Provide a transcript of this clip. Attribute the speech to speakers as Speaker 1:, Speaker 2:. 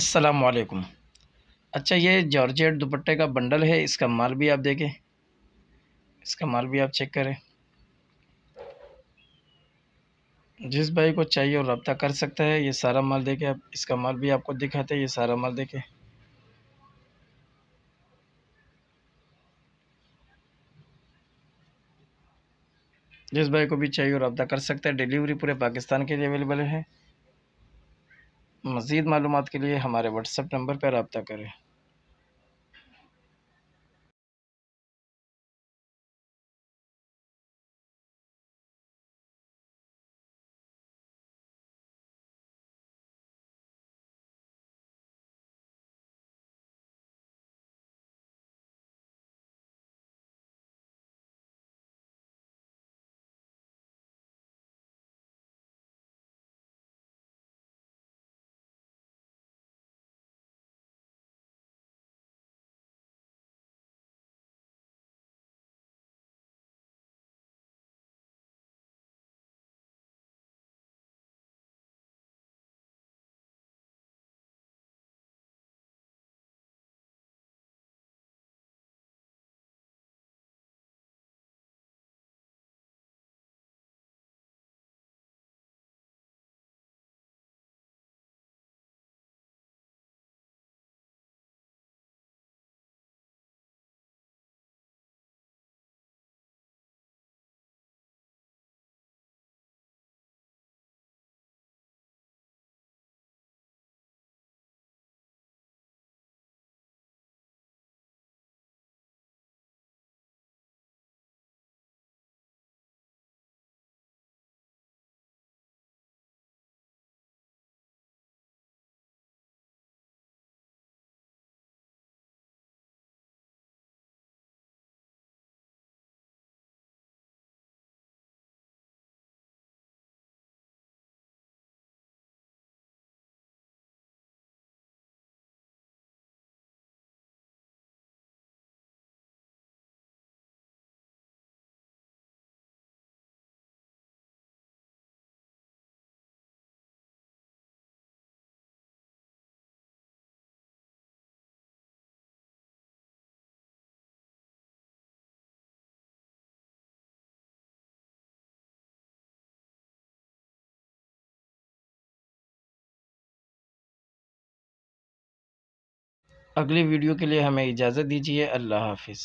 Speaker 1: अस्सलाम वालेकुम। अच्छा, ये जॉर्जेट दुपट्टे का बंडल है, इसका माल भी आप देखें, इसका माल भी आप चेक करें। जिस भाई को चाहिए वो रब्ता कर सकता है। ये सारा माल देखें आप, इसका माल भी आपको दिखाते हैं, ये सारा माल देखें। जिस भाई को भी चाहिए वो रब्ता कर सकता है। डिलीवरी पूरे पाकिस्तान के लिए अवेलेबल है। मज़ीद मालूमात के लिए हमारे व्हाट्सएप नंबर पर रब्ता करें। अगली वीडियो के लिए हमें इजाज़त दीजिए। अल्लाह हाफ़िज़।